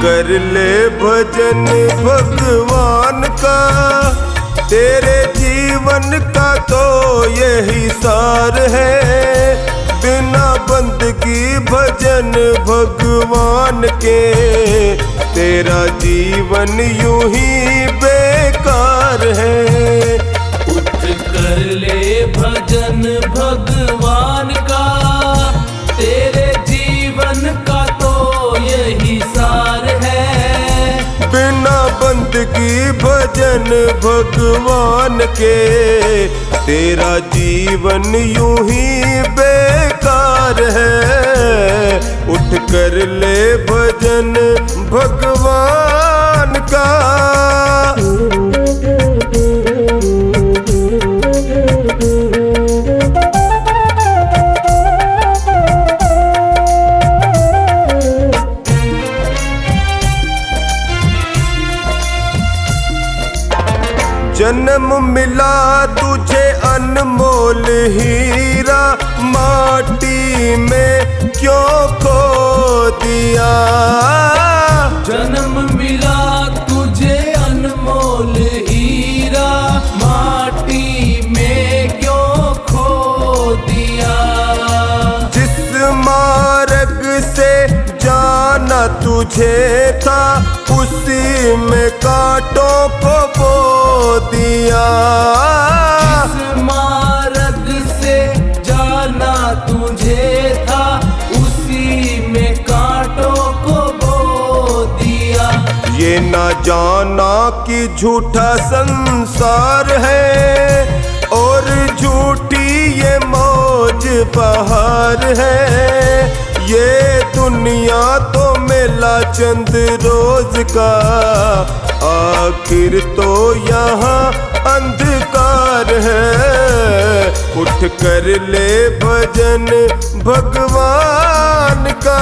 कर ले भजन भगवान का, तेरे जीवन का तो यही सार है। बिना बंदगी भजन भगवान के, तेरा जीवन यूं ही बेकार है। उठ कर ले भजन भगवान का, तेरे जीवन का तो यही सार है। बिना बंदगी भजन भगवान के, तेरा जीवन यूं ही बेकार है। उठ कर ले भजन भगवान का। जन्म मिला तुझे अनमोल हीरा, माटी में क्यों खो दिया। जन्म मिला तुझे अनमोल हीरा, माटी में क्यों खो दिया। जिस मार्ग से जाना तुझे था, उसी में कांटों को बो दिया। जिस मार्ग से जाना तुझे था, उसी में कांटों को बो दिया। ये ना जाना कि झूठा संसार है, और झूठी ये मौज बहार है। ये दुनिया तो मेला चंद रोज का, आखिर तो यहाँ अंधकार है। उठ कर ले भजन भगवान का।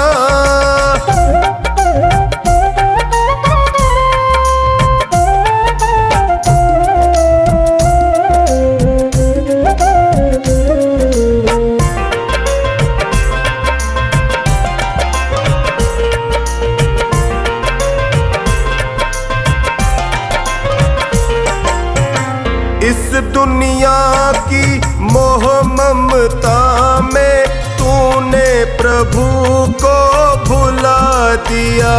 इस दुनिया की मोह ममता में, तूने प्रभु को भुला दिया।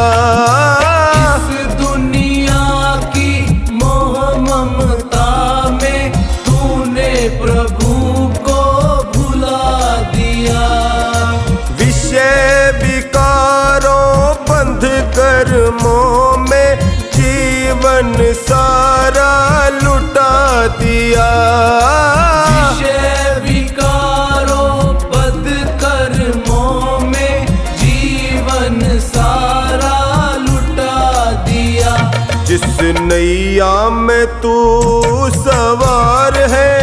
इस दुनिया की मोह ममता में, तूने प्रभु को भुला दिया। विषय विकारों बंध कर्मों में, जीवन सारा लुटा दिया। विषय विकारों बद कर्मों में, जीवन सारा लुटा दिया। जिस नैया में तू सवार है,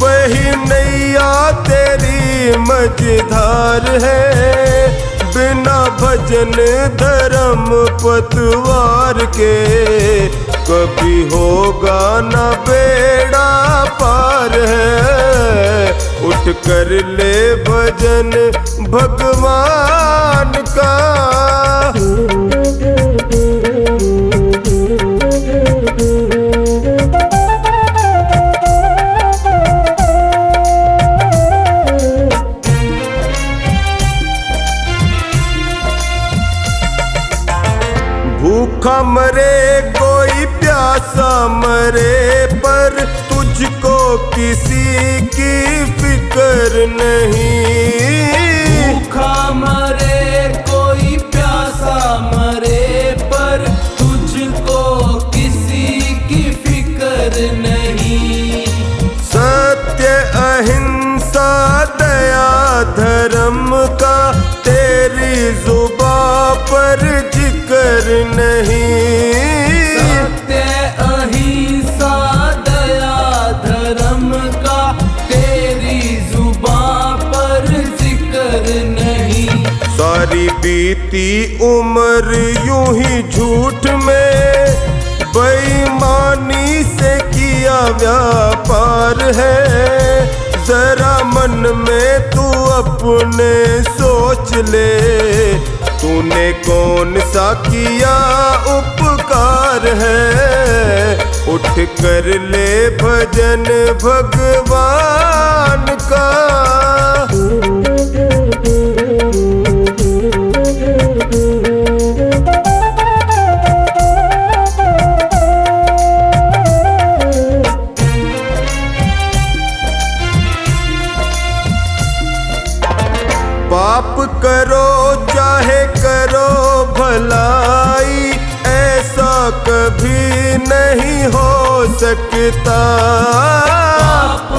वही नैया तेरी मझधार है। बिना भजन धर्म पतवार के, कभी होगा न बेड़ा पार है। उठ कर ले भजन भगवान का। भूखा मरे कोई प्यासा मरे, पर तुझको किसी की फिक्र नहीं। भूखा मरे कोई प्यासा मरे, पर तुझको किसी की फिक्र नहीं। सत्य अहिंसा दया धर्म का, तेरी जुबां पर जिक्र नहीं। सत्य अहिंसा दया धर्म का, तेरी जुबां पर जिक्र नहीं। सारी बीती उम्र यूं ही झूठ में, बेईमानी से किया व्यापार है। जरा मन में तू अपने सोच ले, तूने कौन सा किया उपकार है, उठ कर ले भजन भगवान का। पाप करो चाहे करो भलाई, ऐसा कभी नहीं हो सकता। पाप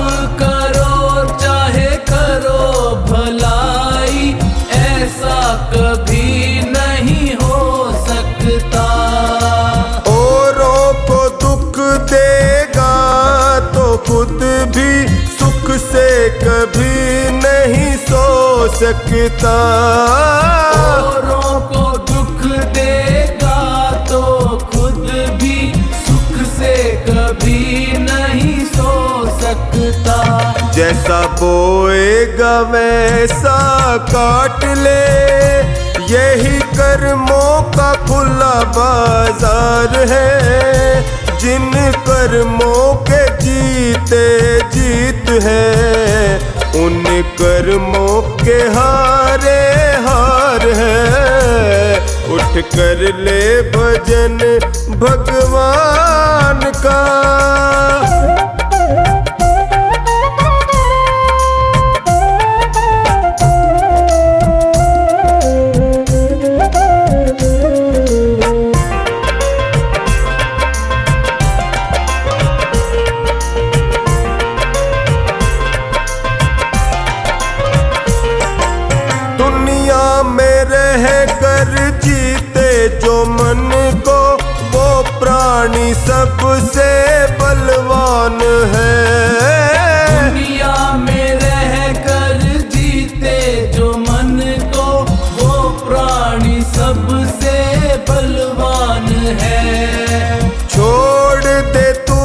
करो चाहे करो भलाई, ऐसा कभी नहीं हो सकता। औरों को दुख देगा तो खुद भी सुख से कभी नहीं सो सकता। औरों को दुख देगा तो खुद भी सुख से कभी नहीं सो सकता। जैसा बोएगा वैसा काट ले, यही कर्मों का खुला बाजार है। जिन कर्मों के जीते जीत है, उन कर्मों के हारे हार है। उठ कर ले भजन भगवान का। जीते जो मन को, वो प्राणी सबसे बलवान है। दुनिया में रह कर जीते जो मन को, वो प्राणी सबसे बलवान है। छोड़ दे तू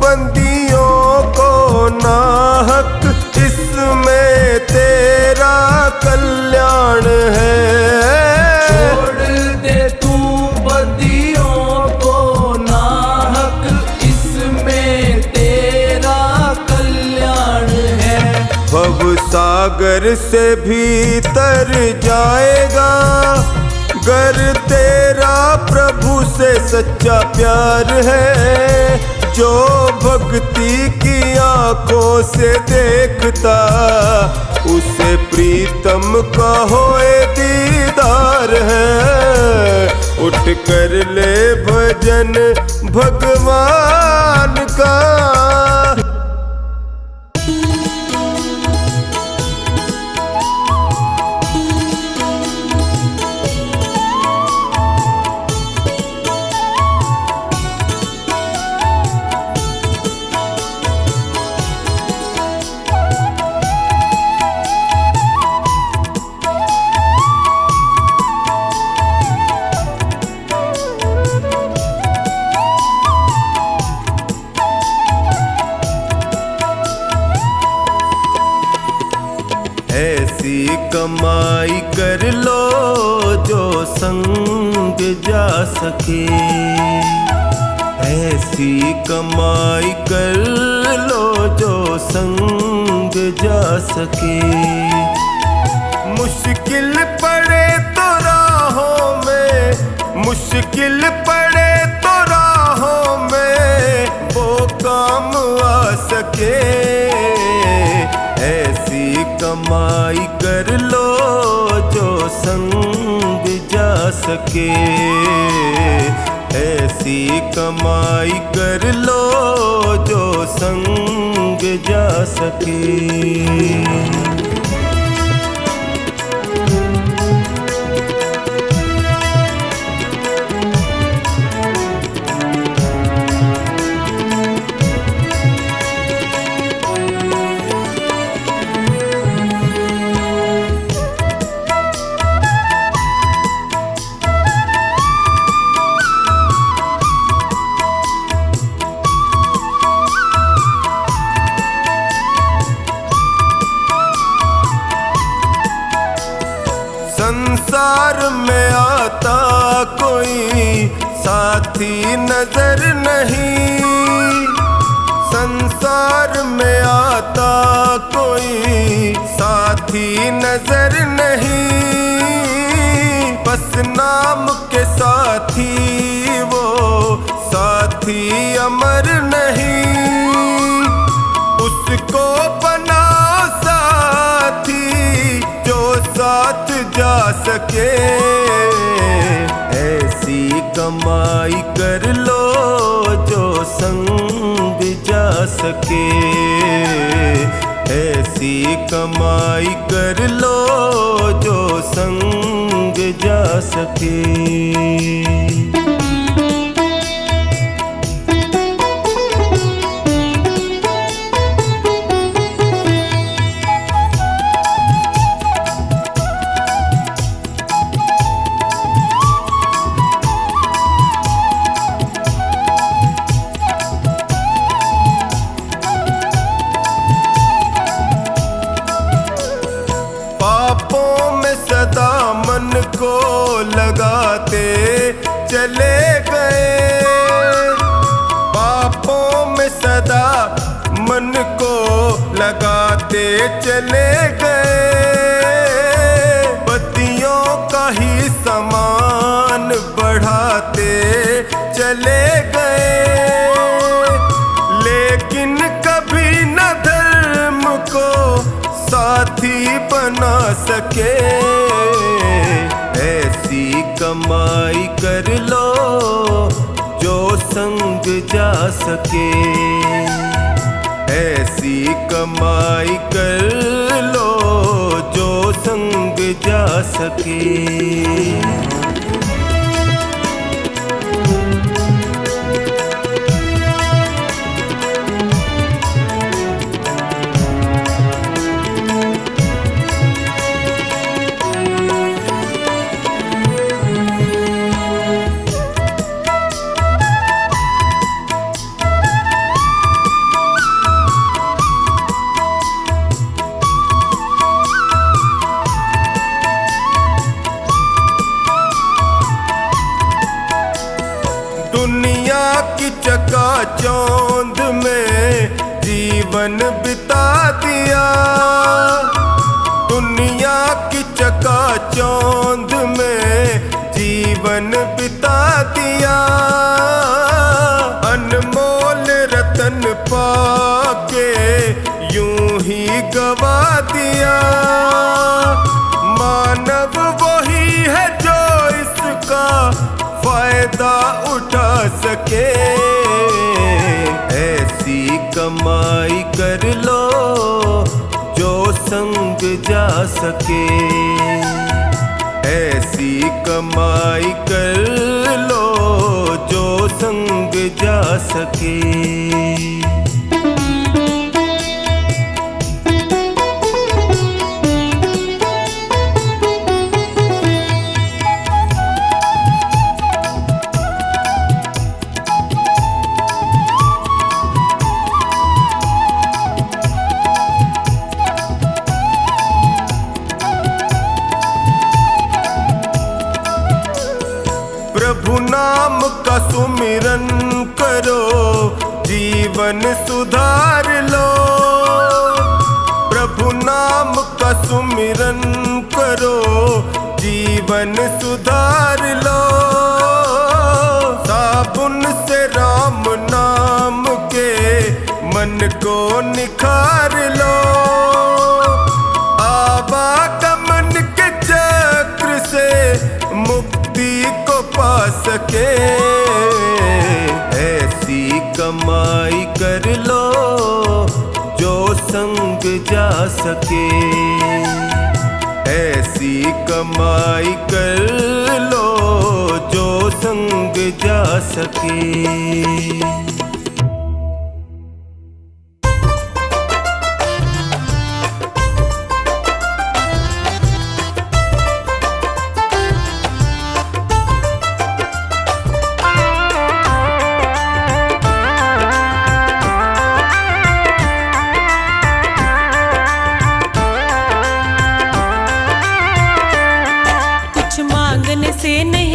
बंदियों को नाहक, इसमें तेरा कल्याण है। भव सागर से भीतर जाएगा, गर तेरा प्रभु से सच्चा प्यार है। जो भक्ति की आंखों से देखता, उसे प्रीतम का होए दीदार है। उठ कर ले भजन भगवान का। ऐसी कमाई कर लो जो संग जा सके, ऐसी कमाई कर लो जो संग जा सके। मुश्किल पड़े तो राहों में, मुश्किल पड़े तो राहों में, वो काम आ सके। ऐसी कमाई कर लो जो संग जा सके, ऐसी कमाई कर लो जो संग जा सके। संसार में आता कोई साथी नजर नहीं, संसार में आता कोई साथी नजर नहीं, बस नाम के साथी वो साथी अमर नहीं, उसको बनाओ साथी जो साथ जा सके, ऐसी कमाई कर लो जो संग जा सके, ऐसी कमाई कर लो जो संग जा सके। मन को लगाते चले गए, पापों में सदा मन को लगाते चले गए, बत्तियों का ही समान बढ़ाते चले गए, लेकिन कभी न धर्म को साथी बना सके, ऐसी कमाई कर लो जो संग जा सके, ऐसी कमाई कर लो जो संग जा सके। दुनिया की चकाचौंध में जीवन बिता दिया, दुनिया की चकाचौंध में जीवन बिता दिया, अनमोल रतन पाके यूं ही गवा दिया, मानव वही है जो इसका फायदा उठा सके, ऐसी कमाई कर लो जो संग जा सके, ऐसी कमाई कर लो जो संग जा सके। प्रभु नाम का सुमिरन करो जीवन सुधार लो, प्रभु नाम का सुमिरन करो जीवन सुधार लो, साबुन से राम नाम के मन को निखार लो, आवागमन के चक्र से मुक्ति को पा सके, ऐसी कमाई कर लो जो संग जा सके, ऐसी कमाई कर लो जो संग जा सके। से नहीं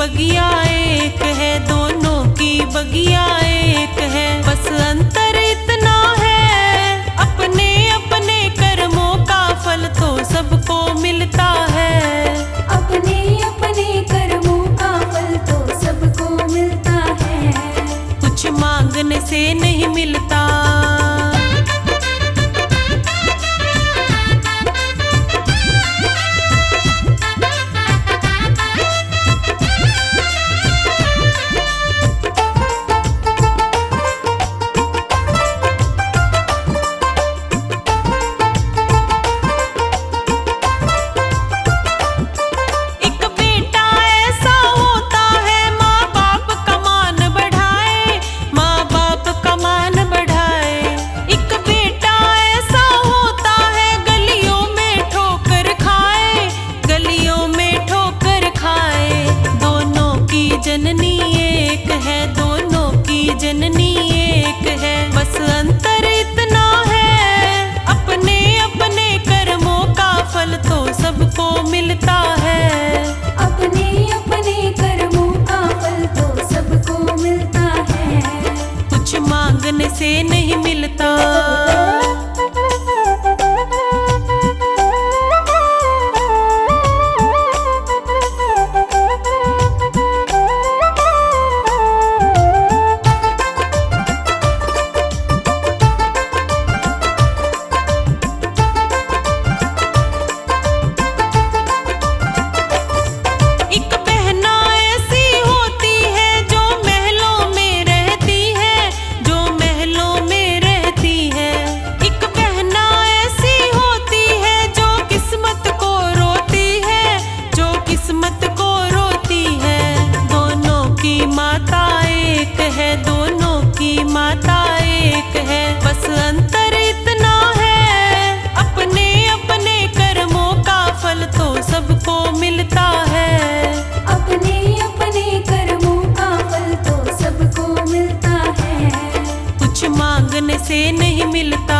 बगिया एक है, दोनों की बगिया एक है, बस अंतर इतना है अपने अपने कर्मों का फल तो सबको मिलता है। अपने अपने कर्मों का फल तो सबको मिलता है, कुछ मांगने से नहीं मिलता। से नहीं मिलता। से नहीं मिलता।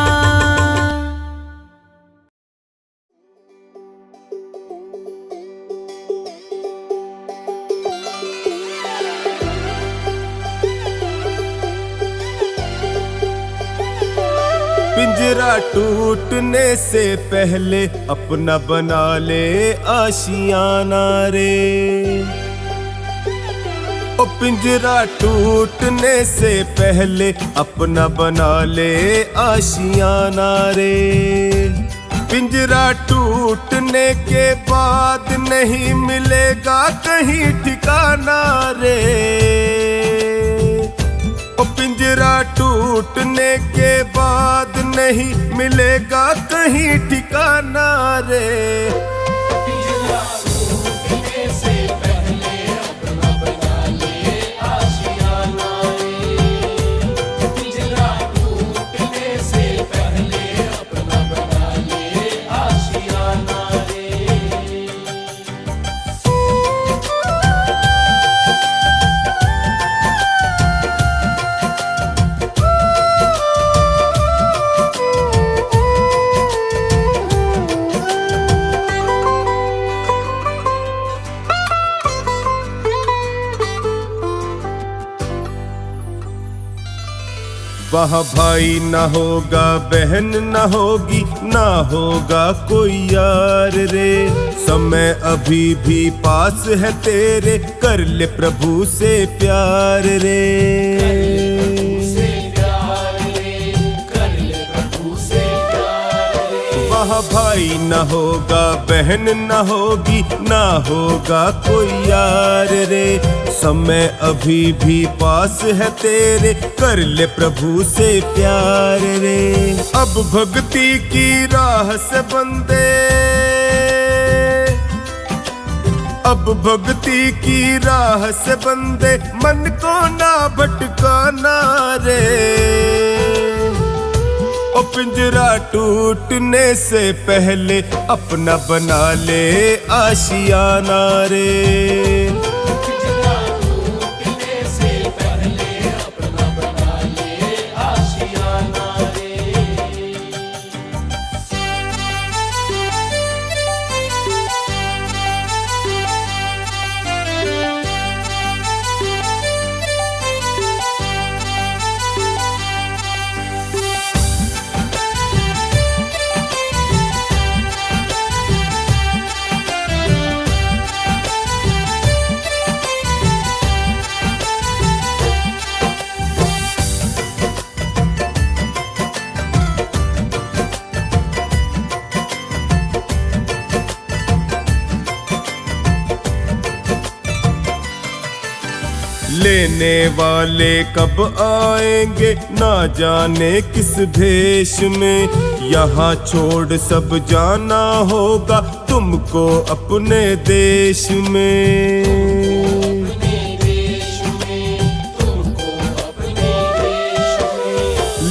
पिंजरा टूटने से पहले अपना बना ले आशियाना रे। ओ पिंजरा टूटने से पहले अपना बना ले आशियाना रे। पिंजरा टूटने के बाद नहीं मिलेगा कहीं ठिकाना रे। ओ पिंजरा टूटने के बाद नहीं मिलेगा कहीं ठिकाना रे। वहाँ भाई ना होगा, बहन ना होगी, ना होगा कोई यार रे। समय अभी भी पास है तेरे, कर ले प्रभु से प्यार रे। वहाँ भाई ना होगा, बहन ना होगी, ना होगा कोई यार रे। समय अभी भी पास है तेरे, कर ले प्रभु से प्यार रे। अब भक्ति की राह से बंदे, अब भक्ति की राह से बंदे, मन को ना भटकाना रे। ओ पिंजरा टूटने से पहले अपना बना ले आशियाना रे। लेने वाले कब आएंगे ना जाने किस भेष में, यहाँ छोड़ सब जाना होगा तुमको अपने देश में।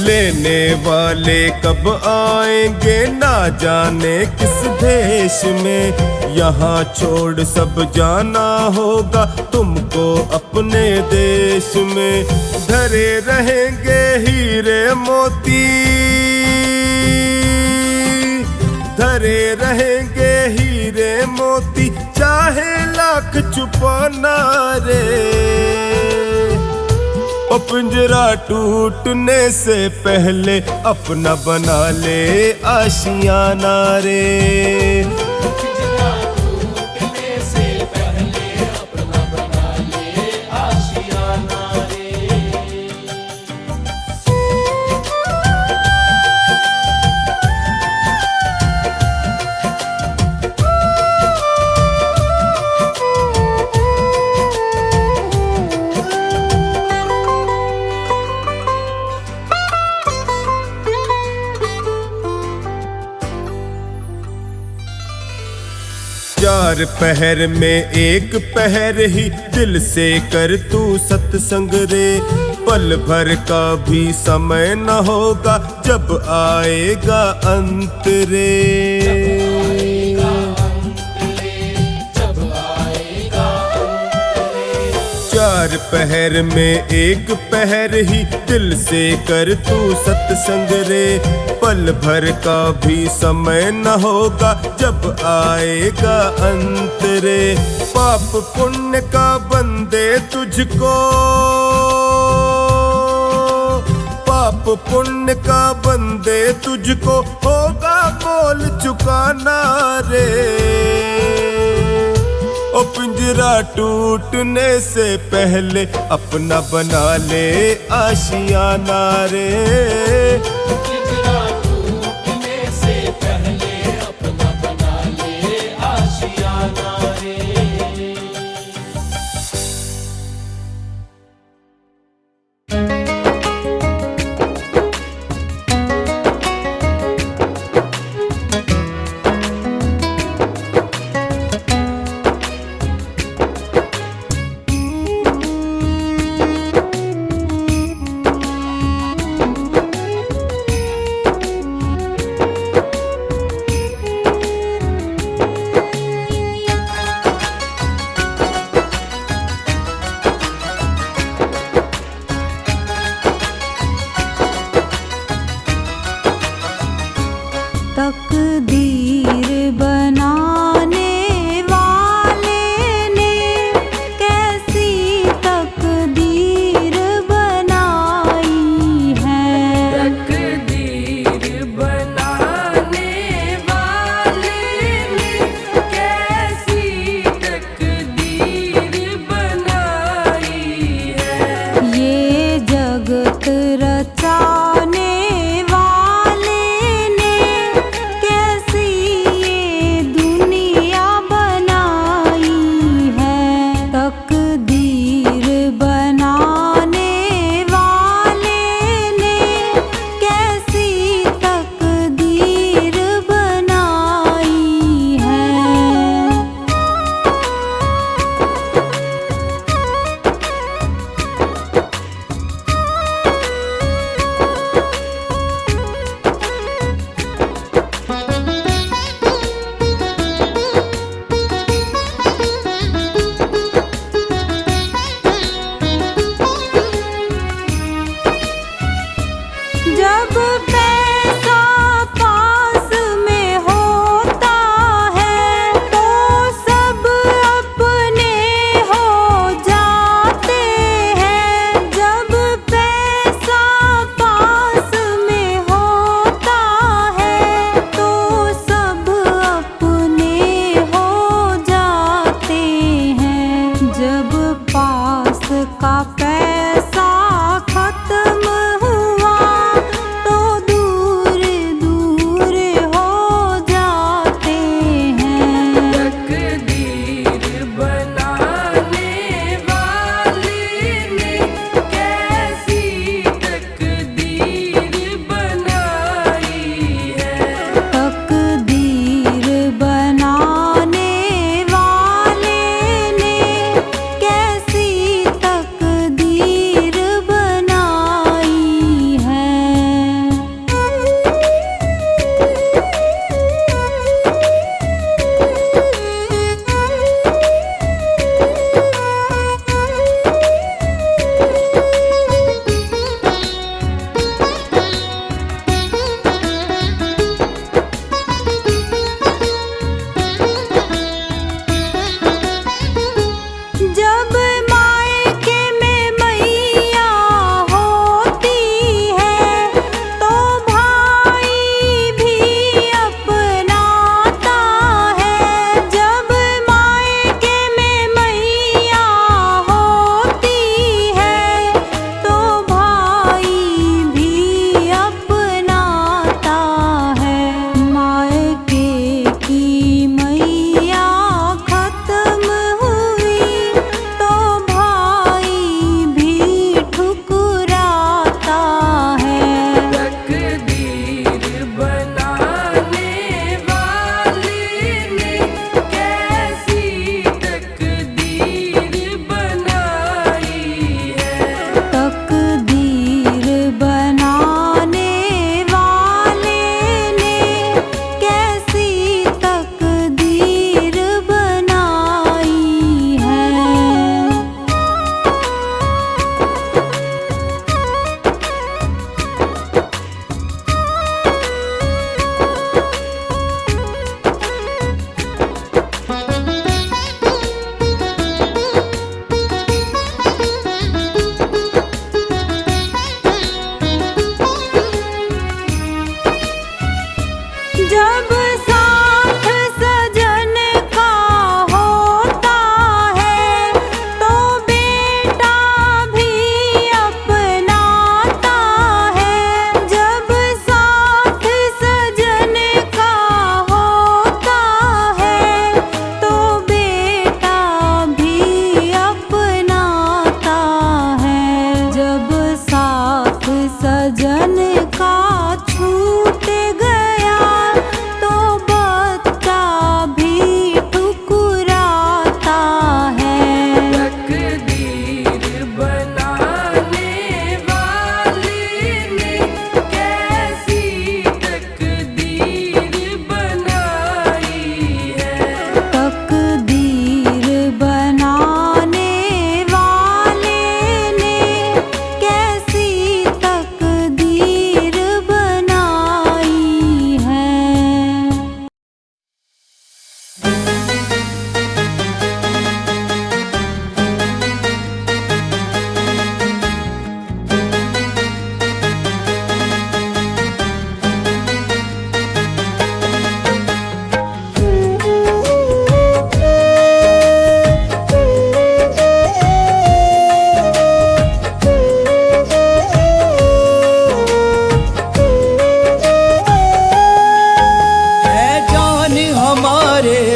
लेने वाले कब आएंगे ना जाने किस भेष में, यहाँ छोड़ सब जाना होगा तुमको अपने देश में। धरे रहेंगे हीरे मोती, धरे रहेंगे हीरे मोती, चाहे लाख छुपाना रे। ओ पिंजरा टूटने से पहले अपना बना ले आशियाना रे। पिंजरा टूटने से पहले अपना बना ले आशियाना रे। चार पहर में एक पहर ही दिल से कर तू सत्संग रे। पल भर का भी समय न होगा जब आएगा अंत रे। चार पहर में एक पहर ही दिल से कर तू सत्संग रे। पल भर का भी समय न होगा जब आएगा अंत रे। पाप पुण्य का बंदे तुझको, पाप पुण्य का बंदे तुझको होगा बोल चुकाना रे। ओ पिंजरा टूटने से पहले अपना बना ले आशियाना रे। पिंजरा टूटने से पहले अपना बना ले आशियाना रे।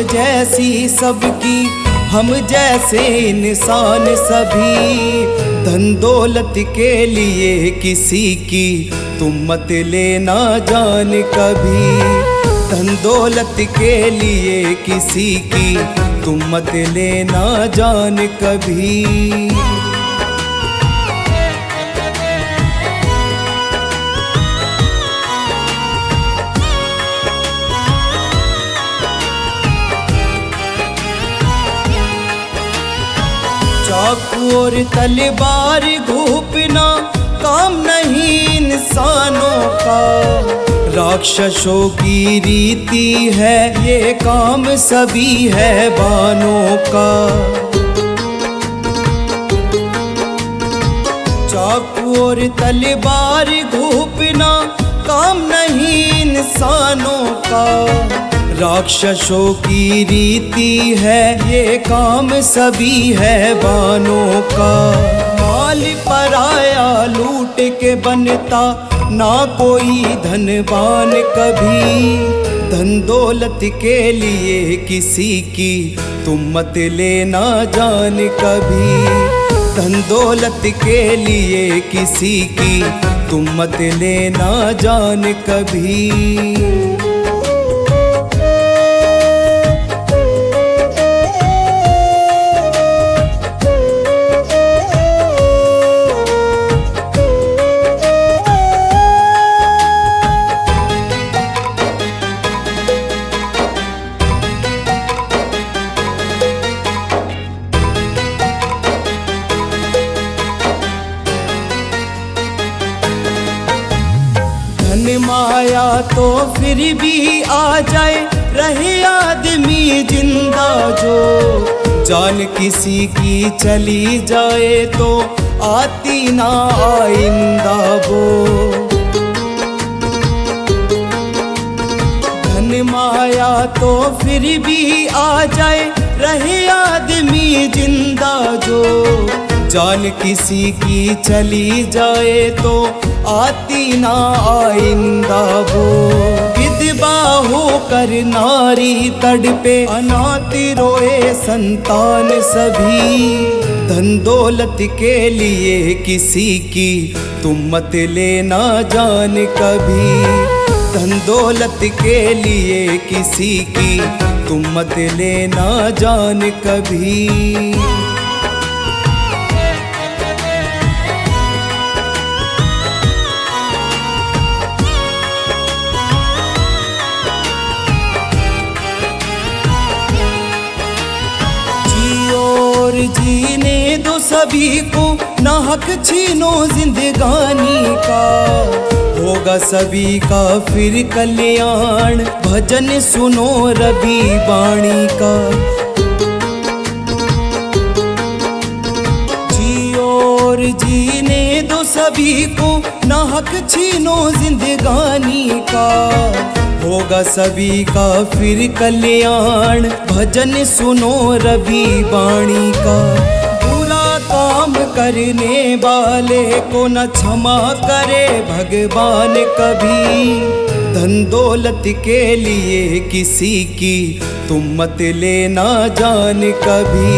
जैसी सबकी, हम जैसे इंसान सभी। धन दौलत के लिए किसी की तुम मत लेना जान कभी। धन दौलत के लिए किसी की तुम मत लेना जान कभी। चाकू और तलवार घूपना काम नहीं इंसानों का, राक्षसों की रीति है ये काम सभी है बानों का। चाकू और तलवार घूपना काम नहीं इंसानों का, राक्षसों की रीति है ये काम सभी है बानों का। माल पराया लूट के बनता ना कोई धनवान कभी। धन दौलत के लिए किसी की तुम मत लेना जान कभी। धन दौलत के लिए किसी की तुम मत लेना जान कभी। माया तो फिर भी आ जाए, रहे आदमी जिंदा जो। जान किसी की चली जाए तो आती ना आइंदा वो। धन माया तो फिर भी आ जाए, रहे आदमी जिंदा जो। जान किसी की चली जाए तो आती ना आइंदा वो। विधवा होकर नारी तड़पे, अनाथ रोए संतान सभी। धन दौलत के लिए किसी की तुम मत लेना जान कभी। धन दौलत के लिए किसी की तुम मत लेना जान कभी। जीने दो सभी को, ना हक छीनो जिंदगानी का। होगा सभी का फिर कल्याण, भजन सुनो रवि वाणी का। जियो और जीने दो सभी को, ना हक छीनो जिंदगानी का। होगा सभी का फिर कल्याण, भजन सुनो रवि वाणी का। बुरा काम करने वाले को न क्षमा करे भगवान कभी। धन दौलत के लिए किसी की तुम मत लेना जान कभी।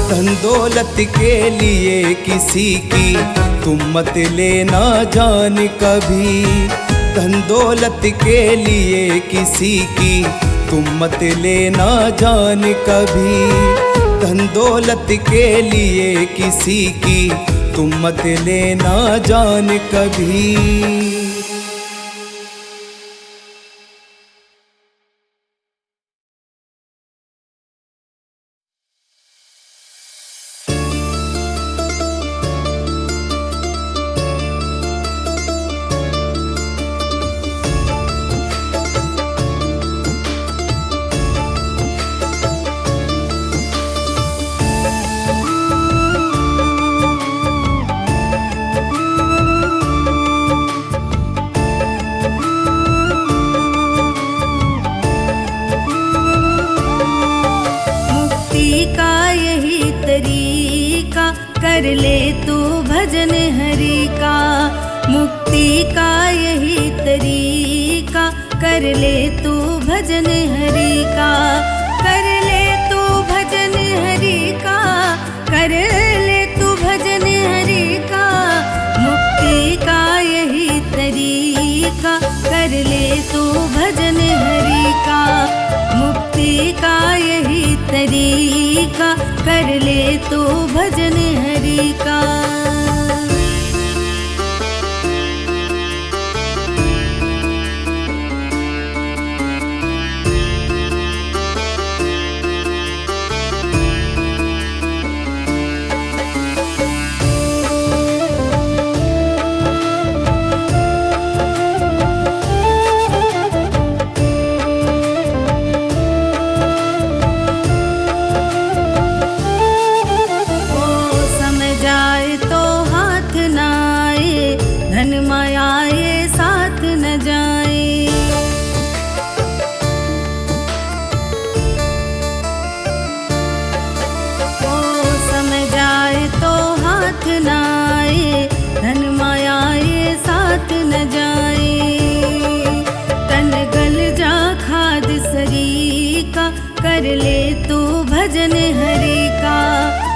धन दौलत के लिए किसी की तुम मत लेना जान कभी। धन दौलत के लिए किसी की तुम मत लेना जान कभी। धन दौलत के लिए किसी की तुम मत लेना जान कभी। कर ले तू भजन हरि का। मुक्ति का यही तरीका, कर ले तू भजन हरि का। तरीका, कर ले तो भजन हरि का। कर ले तू भजन हरि का,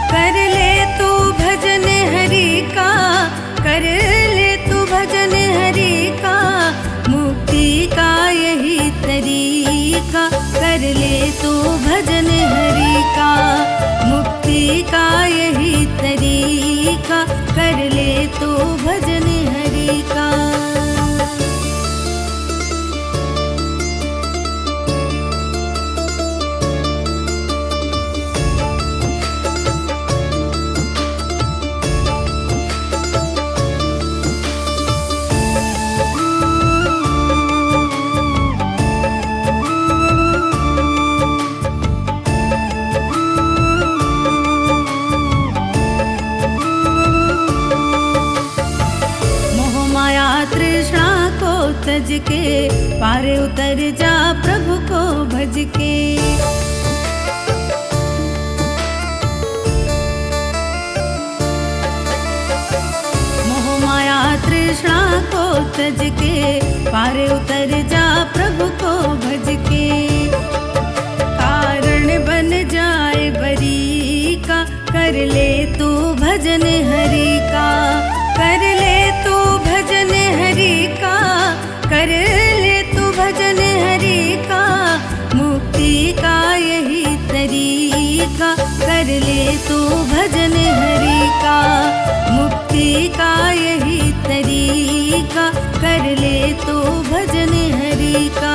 कर ले तू भजन हरि का, कर ले तू भजन हरि का। मुक्ति का यही तरीका, कर ले तू भजन हरि का। मुक्ति का यही तरीका, कर ले तू भजन हरि का। तज के पार उतर जा प्रभु को भज के। मोह माया तृष्णा को तज के पार उतर जा प्रभु को भज के। कारण बन जाए बरी का, कर ले तू भजन हरि का, कर ले तू भजन हरि का, कर ले तू भजन हरि का। मुक्ति का यही तरीका, कर ले तू भजन हरि का। मुक्ति का यही तरीका, कर ले तू भजन हरि का।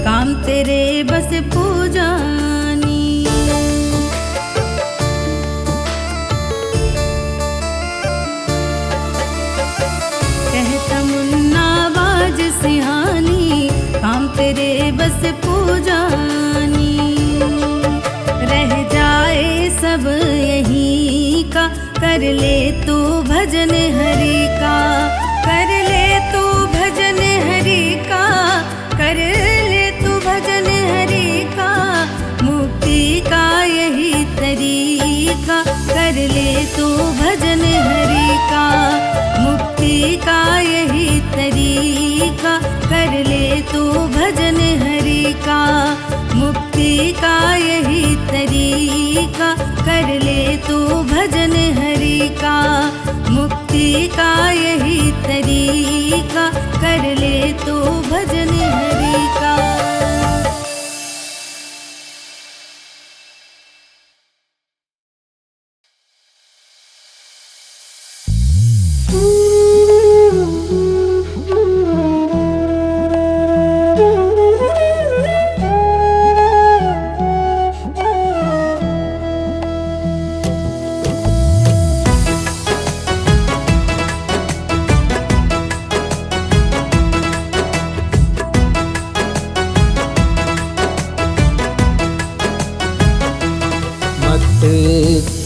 काम तेरे बस पूजानी। कहता मुन्ना बाज सिहानी, काम तेरे बस पूजानी। रह जाए सब यहीं का, कर ले तू भजन हरि का, कर ले तू भजन हरि का, कर ले तू भजन हरि का। मुक्ति का यही तरीका, कर ले तू भजन हरि का। मुक्ति का यही तरीका, कर ले तू भजन हरि का। मुक्ति का यही तरीका, कर ले तू भजन हरि का। मुक्ति का यही तरीका, कर ले तू भजन हरि का।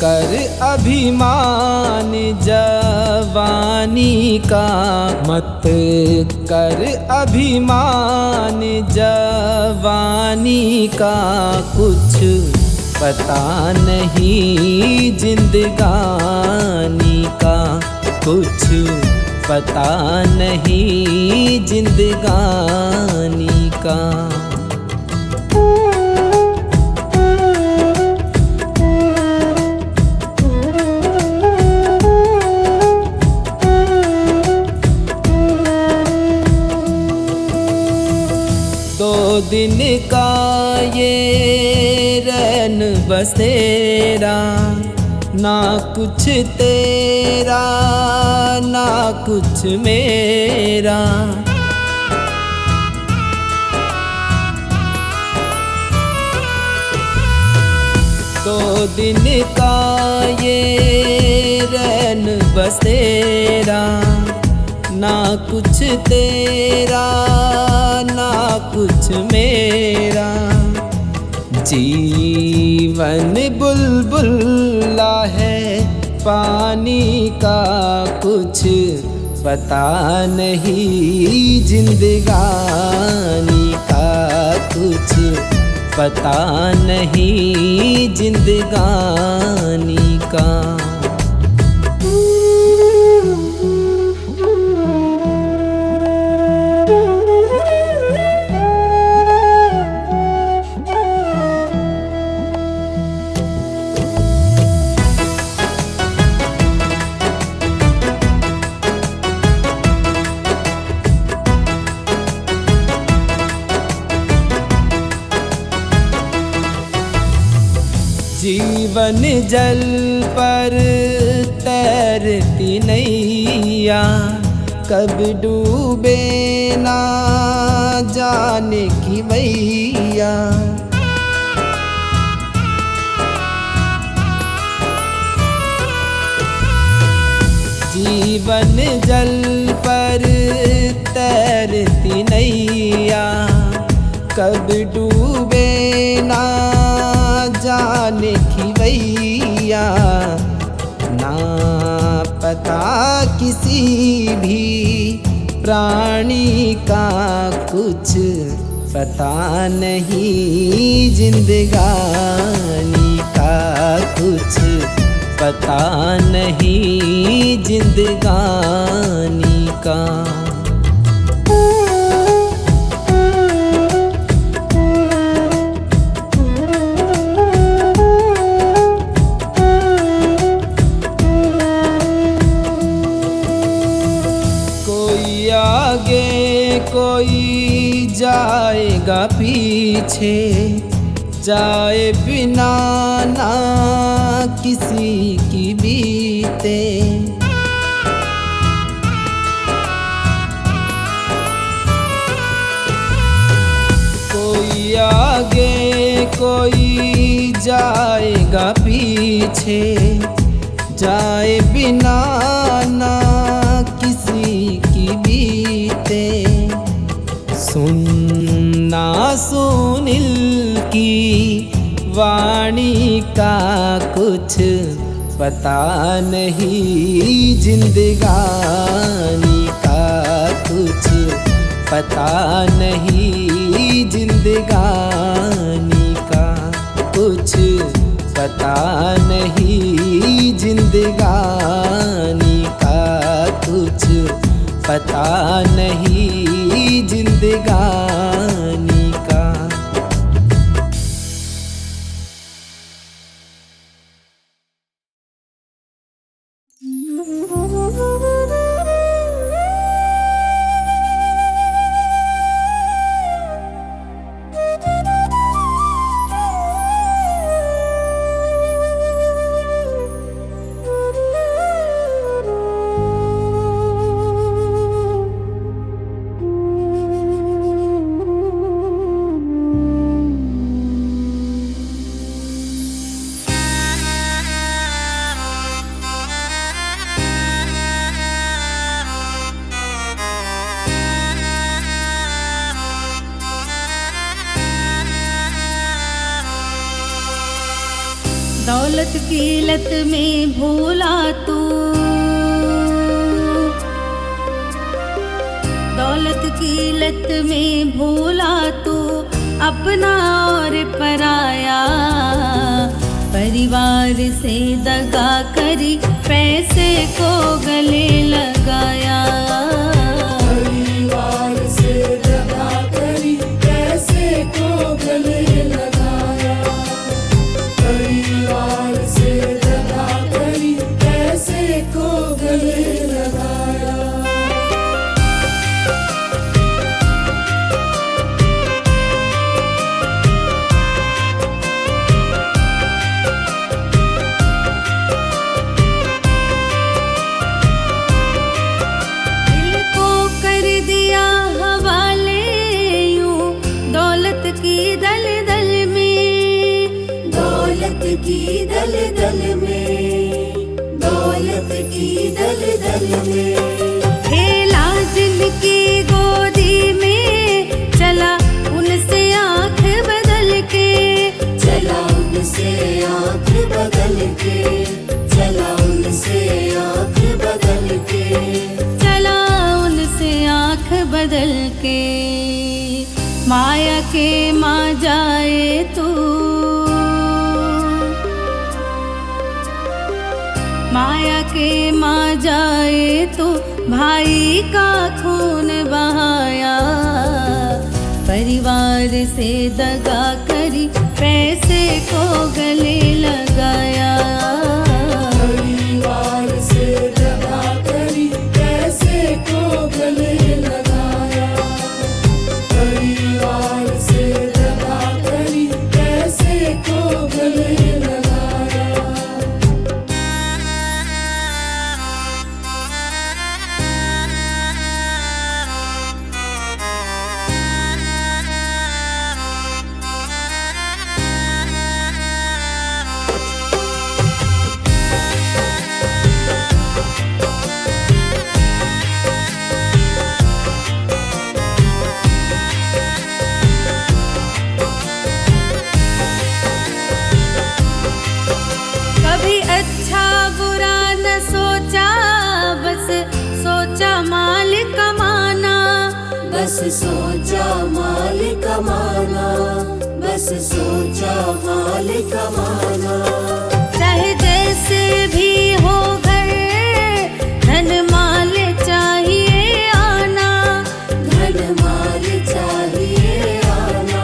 कर अभिमान जवानी का, मत कर अभिमान जवानी का। कुछ पता नहीं जिंदगानी का, कुछ पता नहीं जिंदगानी का। दो दिन का ये रैन बसेरा, ना कुछ तेरा ना कुछ मेरा। दो दिन का ये रैन बसेरा, ना कुछ तेरा ना कुछ मेरा। जीवन बुलबुला है पानी का, कुछ पता नहीं जिंदगानी का, कुछ पता नहीं जिंदगानी का। जीवन जल पर तैरती नैया, कब डूबे ना जाने की मैया। जीवन जल पर तैरती नैया, कब डूबे ना जाने की भैया। ना पता किसी भी प्राणी का, कुछ पता नहीं जिंदगानी का, कुछ पता नहीं जिंदगानी का। कोई जाएगा पीछे, जाए बिना ना किसी की बीते। कोई आगे कोई जाएगा पीछे, जाए बिना ना किसी की बीते। सुनना सुनील की वाणी का, कुछ पता नहीं जिंदगानी का, कुछ पता नहीं जिंदगानी का, कुछ पता नहीं जिंदगानी का, कुछ पता नहीं जिंदगानी का। दौलत की लत में भूला तू, दौलत की लत में भूला तू अपना और पराया। परिवार से दगा करी पैसे को गले लगाया। परिवार से दगा करी पैसे को गले लगाया। परिवार से दगा करी पैसे को गले लगाया। दिल को कर दिया हवाले यूं दौलत की दलदल में, दौलत की दलदल में, दौलत की दलदल में। खेला जिनकी गोदी में चला उनसे आंख बदल के, चला उनसे आँख बदल के, चला उनसे आँख बदल के। चला उनसे आंख बदल के। माया के माँ जाए तू, माया के माँ जाए तो भाई का खून बहाया। परिवार से दगा करी पैसे को गले लगाया। परिवार से दगा करी पैसे को गले लगाया। परिवार से दगा करी पैसे को गले लगाया। कभी अच्छा बुरा न सोचा, बस सोचा माल कमाना। बस सोचा माल कमाना, बस सोचा माल कमाना। चाहे जैसे भी हो घर धन माल चाहिए आना। धन माल चाहिए आना,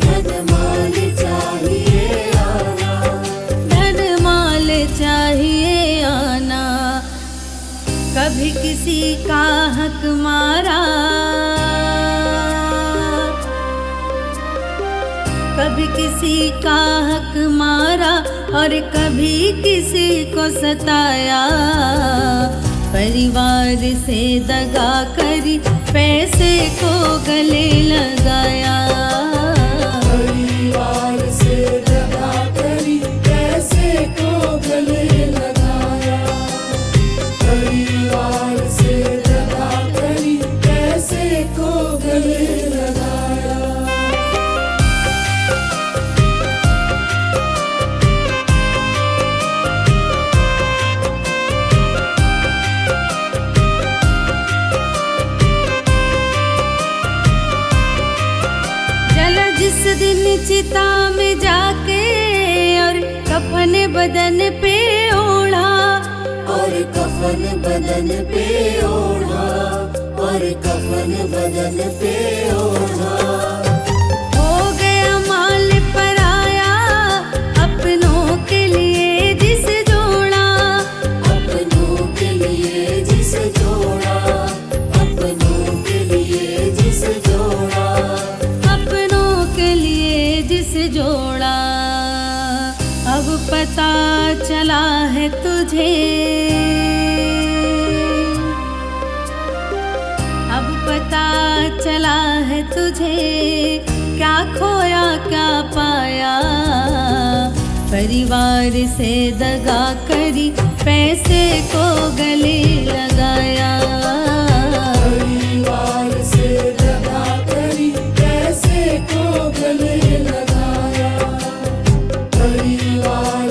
धन माल चाहिए आना। धन माल चाहिए आना। कभी किसी का हक मारा, कभी किसी का हक मारा और कभी किसी को सताया। परिवार से दगा करी पैसे को गले लगाया। परिवार से दगा करी पैसे को गले लगाया। परिवार से दगा करी पैसे को गले लगाया। जला जिस दिन चिता में जाके और कफन बदन पे ओढ़ा, और कफन बदन पे ओढ़ा, और कफन बदन पे ओढ़ा। हो गया माल पराया अपनों के लिए जिस जोड़ा। अपनों के लिए जिस जोड़ा, अपनों के लिए जिस जोड़ा। अपनों के लिए जिस जोड़ा। अब पता चला है तुझे, अब पता चला है तुझे क्या खोया क्या पाया। परिवार से दगा करी पैसे को गले लगाया। परिवार से दगा करी पैसे को गले लगाया। परिवार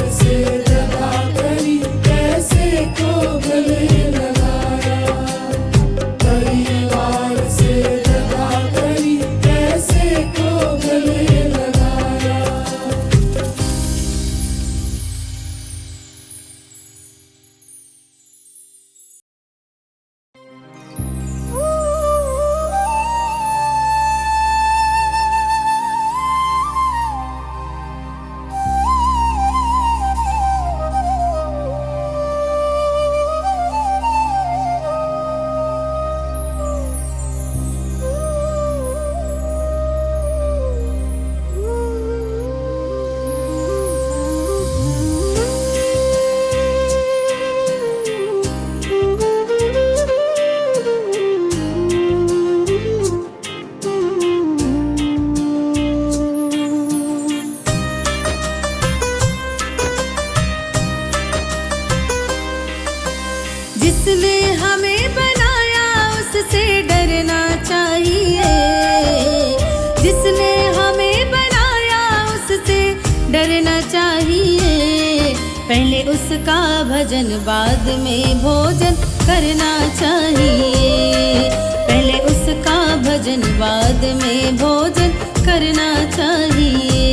करना चाहिए। पहले उसका भजन बाद में भोजन करना चाहिए। पहले उसका भजन बाद में भोजन करना चाहिए।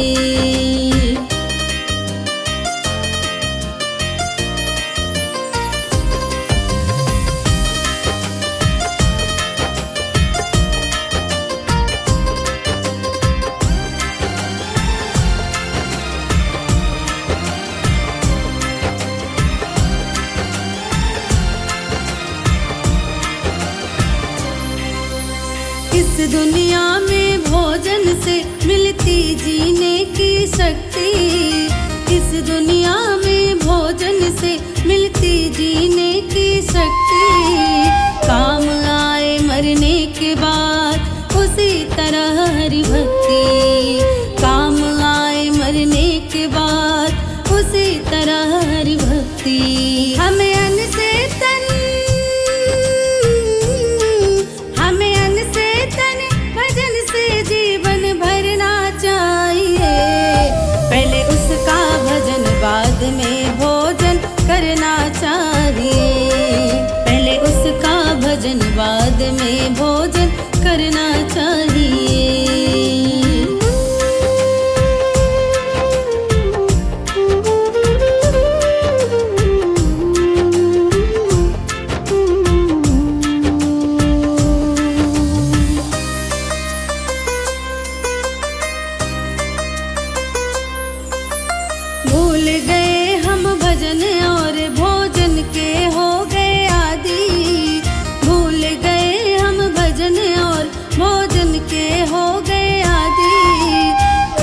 इस दुनिया में भोजन से मिलती जीने की शक्ति। इस दुनिया में भोजन से मिलती जीने की शक्ति। काम आए मरने के बाद उसी तरह हरि भक्ति। काम आए मरने के बाद उसी तरह हरि भक्ति। हमें अन्न से तन भजन से जीवन भरना चाहिए। पहले उसका भजन बाद में भोजन करना चाहिए। पहले उसका भजन बाद में भोजन करना चाहिए। भूल गए हम भजन और भोजन के हो गए आदि। भूल गए हम भजन और भोजन के हो गए आदि।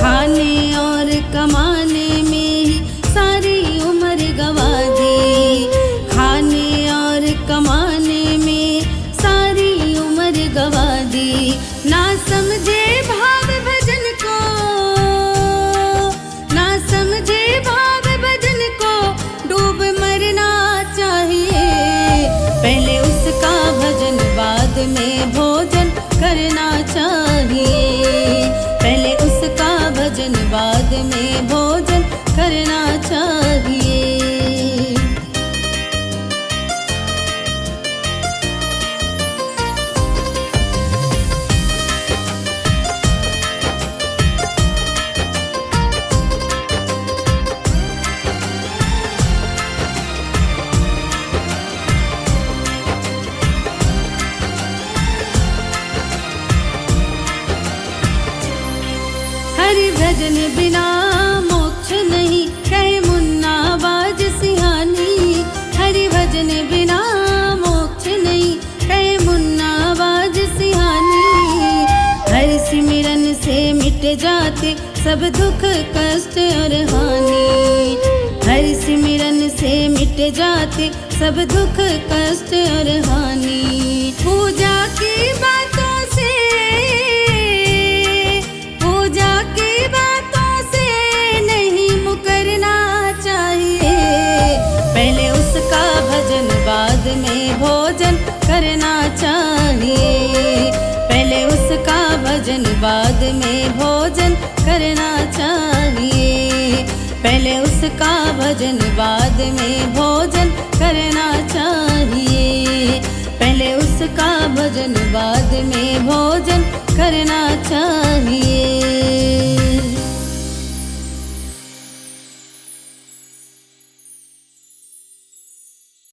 खाने और कमाने में ही सारी उम्र गवा दी। खाने और कमाने में सारी उम्र गवा दी। ना समझे भाव भजन को, ना समझे भाव भजन को, डूब मरना चाहिए। पहले उसका भजन बाद में भोजन करना चाहिए। पहले उसका भजन बाद में भोजन करना चाहिए। हरि भजन बिना मोक्ष नहीं, कहे मुन्ना बाज सिहानी। हरि भजन बिना मोक्ष नहीं, कहे मुन्ना बाज सिहानी। हरि सिमरन से मिट जाते सब दुख कष्ट और हानि। हरि सिमरन से मिट जाते सब दुख कष्ट और हानि। पूजा की बातों से, पूजा की बातों से नहीं मुकरना चाहिए। पहले उसका भजन बाद में भोजन करना चाहिए। पहले उसका भजन बाद में भोजन करना चाहिए। पहले उसका भजन बाद में भोजन करना चाहिए। पहले उसका भजन बाद में भोजन करना चाहिए।